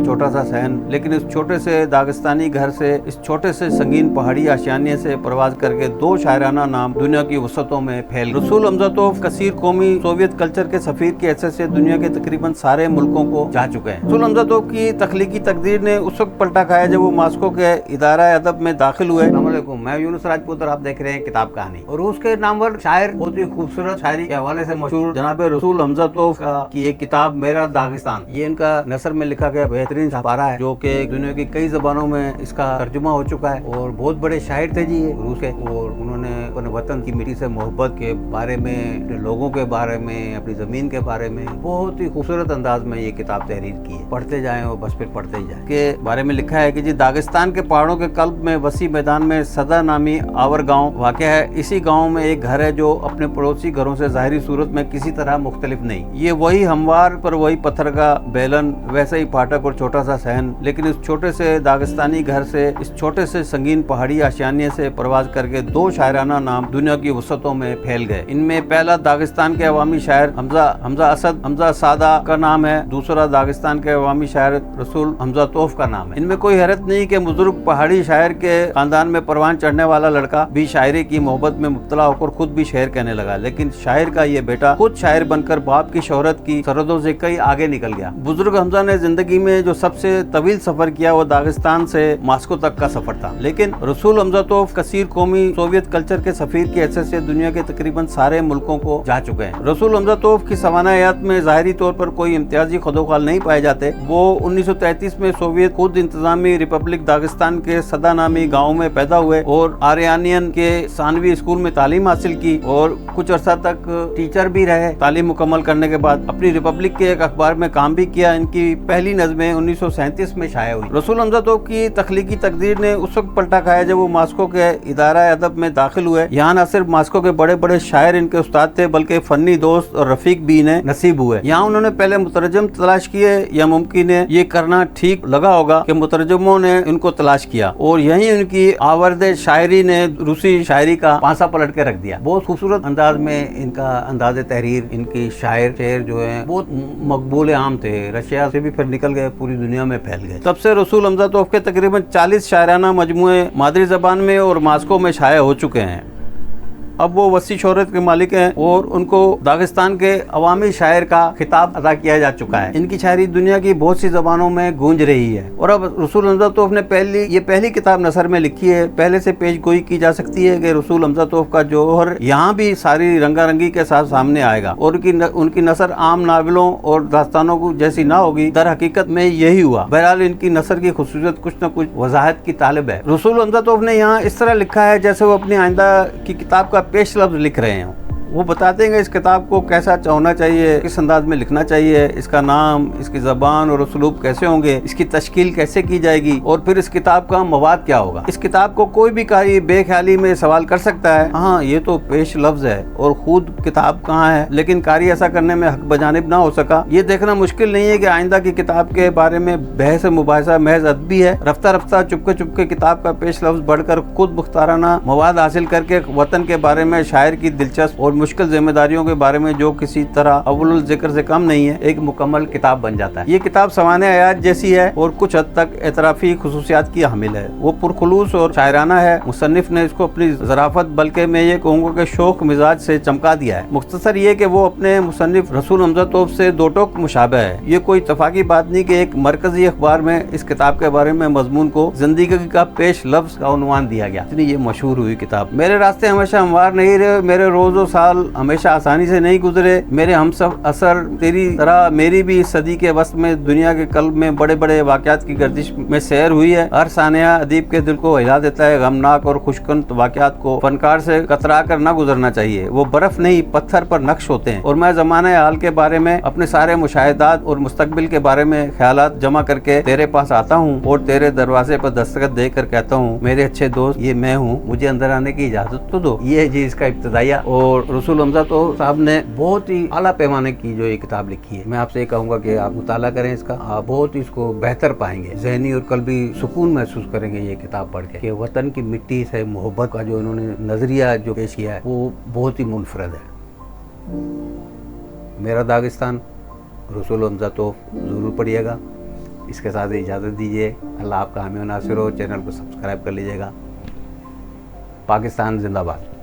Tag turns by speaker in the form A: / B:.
A: छोटा सा सहन, लेकिन इस छोटे से दागिस्तानी घर से, इस छोटे से संगीन पहाड़ी आशियाने से परवाज करके दो शायराना नाम दुनिया की वसतों में फैल। रसूल हमजा तोफ कसीर कौमी सोवियत कल्चर के सफीर की हैसियत से दुनिया के तकरीबन सारे मुल्कों को जा चुके हैं। रसूल हमजा तोफ की तख्लीकी तकदीर ने उस वक्त पलटा खाया जब वो मास्को के इदारा अदब में दाखिल हुए। अस्सलाम वालेकुम, मैं यूनुस राजपूत और आप देख रहे हैं किताब कहानी। और रूस के नामवर शायर, बहुत ही खूबसूरत शायरी के हवाले से मशहूर जनाब रसूल हमजा तोफ की एक किताब मेरा दागिस्तान, ये इनका नसर में लिखा गया बेहतरीन छापारा है जो कि दुनिया की कई जबानों में इसका तर्जुमा हो चुका है। और बहुत बड़े शायर थे जी ये रूस के, और उन्होंने अपने वतन की मिट्टी से मोहब्बत के बारे में, अपने लोगों के बारे में, अपनी जमीन के बारे में बहुत ही खूबसूरत अंदाज में ये किताब तहरीर की है। पढ़ते जाएं और बस फिर पढ़ते ही जाएं। के बारे में लिखा है कि जी दागिस्तान के पहाड़ों के कल्ब में वसी मैदान में सदा नामी आवर गांव वाक़या है। इसी गांव में एक घर है जो अपने पड़ोसी घरों से ज़ाहिरी सूरत में किसी तरह मुख्तलिफ नहीं। ये वही हमवार पर वही पत्थर का बेलन, वैसे ही फाटक और छोटा सा सहन, लेकिन इस छोटे से दागिस्तानी घर से, इस छोटे से संगीन पहाड़ी आशियाने से परवाज करके दो शायराना नाम दुनिया की वसतों में फैल गए। इनमें पहला दागिस्तान के अवामी शायर हमजा असद हमजा सादा का नाम है, दूसरा दागिस्तान के अवामी शायर रसूल हमजा तोफ का नाम है। इनमें कोई हैरत नहीं कि बुजुर्ग पहाड़ी शायर के खानदान में परवान चढ़ने वाला लड़का भी शायरी की मोहब्बत में मुब्तला होकर खुद भी शेर कहने लगा, लेकिन शायर का ये बेटा खुद शायर बनकर बाप की शोहरत की सरहदों से कई आगे निकल गया। बुजुर्ग हमजा ने जिंदगी में जो सबसे तवील सफर किया वो दागिस्तान से मास्को तक का सफर था, लेकिन रसूल हमजा तोफ कसीर कौमी सोवियत कल्चर के सफीर की हैसियत से दुनिया के तकरीबन सारे मुल्कों को जा चुके हैं। रसूल हमजा तोफ की सवानायात में ज़ाहिरी तौर पर कोई इम्तियाजी खदोखाल नहीं पाए जाते। वो 1933 में सोवियत खुद इंतजामी रिपब्लिक दागिस्तान के सदा नामी गाँव में पैदा हुए और आर्यानियन के सानवी स्कूल में तालीम हासिल की और कुछ अर्सा तक टीचर भी रहे। तालीम मुकम्मल करने के बाद अपनी रिपब्लिक के एक अखबार में काम भी किया। इनकी पहली नज़में 1937 में शाया हुई। रसूल हमजा तोफ की तख्लीकी तकदीर ने उस वक्त पलटा खाया जब वो मास्को के इदारा अदब में दाखिल हुए। यहाँ न सिर्फ मास्को के बड़े बड़े शायर इनके उस्ताद थे, बल्कि फन्नी दोस्त और रफीक भी इन्हें नसीब हुए। यहाँ उन्होंने पहले मुतरजम तलाश किए, या मुमकिन है ये करना ठीक लगा होगा कि मुतरजमों ने इनको तलाश किया और यही उनकी आवर्द शायरी ने रूसी शायरी का पांसा पलट के रख दिया। बहुत खूबसूरत अंदाज में इनका अंदाज तहरीर, इनकी शेर जो है बहुत मकबूल आम थे। रशिया से भी फिर निकल गए, पूरी दुनिया में फैल गए। तब से रसूल हमजा तोफ के तकरीबन 40 शायराना मजमूए मादरी जबान में और मास्को में शाया हो चुके हैं। अब वो वसी शोहरत के मालिक हैं और उनको दागिस्तान के अवामी शायर का खिताब अदा किया जा चुका है। इनकी शायरी दुनिया की बहुत सी जबानों में गूंज रही है। और अब रसूल हमजा तोफ ने पहली किताब नसर में लिखी है। पहले से पेश गोई की जा सकती है कि रसूल हमजा तोफ का जौहर यहाँ भी सारी रंगारंगी के साथ सामने आएगा और उनकी नसर आम नावलों और दास्तानों को जैसी ना होगी। दर हकीकत में यही हुआ। बहरहाल इनकी नसर की खुसूसियत कुछ न कुछ वजाहत की तालिब है। रसूल हमजा तोफ ने यहाँ इस तरह लिखा है जैसे वो अपनी आइंदा की किताब का पेश लफ्ज लिख रहे हैं। वो बताते हैं इस किताब को कैसा होना चाहिए, किस अंदाज में लिखना चाहिए, इसका नाम, इसकी ज़बान और उसलूब कैसे होंगे, इसकी तश्कील कैसे की जाएगी और फिर इस किताब का मवाद क्या होगा। इस किताब को कोई भी कारी बेख्याली में सवाल कर सकता है, हाँ ये तो पेश लफ्ज है और खुद किताब कहाँ है, लेकिन कारी ऐसा करने में हक बजानिब ना हो सका। ये देखना मुश्किल नहीं है कि आइंदा की किताब के बारे में बहस मुबाहिसा महज अदबी है। रफ्ता रफ्ता चुपके किताब का पेश लफ्ज बढ़कर खुद मुख्ताराना मवाद हासिल करके वतन के बारे में शायर की दिलचस्प और मुश्किल जिम्मेदारियों के बारे में जो किसी तरह अव्वलुल जिक्र से कम नहीं है, एक मुकम्मल किताब बन जाता है। ये किताब सवाने आयात जैसी है और कुछ हद तक एतराफी खुसूसियात की हामिल है। वो पुरखुलूस और शायराना है। मुसन्निफ ने इसको अपनी ज़राफत, बल्कि मैं ये कहूँगा कि शौक मिजाज से चमका दिया है। मुख्तसर ये कि वो अपने मुसन्निफ रसूल हमजा तोफ से दो टोक मुशाबह है। ये कोई इत्तफाकी बात नहीं कि एक मरकजी अखबार में इस किताब के बारे में मजमून को जिंदगी का पेश लफ्ज का उन्वान दिया गया। इतनी ये मशहूर हुई किताब। मेरे रास्ते हमेशा हमवार नहीं रहे, मेरे रोज़ो साल हमेशा आसानी से नहीं गुजरे, मेरे हमसफ असर तेरी तरह मेरी भी इस सदी के वस्त में दुनिया के कल्ब में बड़े बड़े वाक़यात की गर्दिश में सैर हुई है। हर सानिया अदीब के दिल को हिला देता है। गमनाक और खुशकन वाक़यात को फनकार से कतरा कर न गुजरना चाहिए। वो बर्फ नहीं पत्थर पर नक्श होते हैं। और मैं ज़माने हाल के बारे में, अपने सारे मुशाहिदात और मुस्तकबिल के बारे में ख्यालात जमा करके तेरे पास आता हूँ और तेरे दरवाजे पर दस्तखत देकर कहता हूँ, मेरे अच्छे दोस्त ये मैं हूँ, मुझे अंदर आने की इजाज़त तो दो। ये है जी इसका इब्तिदाइया। और रसूल हमजा तो साहब ने बहुत ही आला पैमाने की जो ये किताब लिखी है, मैं आपसे ये कहूँगा कि आप मुताला करें इसका, आप बहुत ही इसको बेहतर पाएंगे। ज़हनी और कल्बी सुकून महसूस करेंगे ये किताब पढ़ के कि वतन की मिट्टी से मोहब्बत का जो इन्होंने नज़रिया जो पेश किया है वो बहुत ही मुनफरद है। मेरा दागिस्तान, रसूल हमजा तोफ ज़रूर पढ़िएगा। اس کے ساتھ اجازت دیجیے. اللہ آپ کا حامی و ناصر ہو. چینل کو سبسکرائب کر لیجیے گا. پاکستان زندہ باد.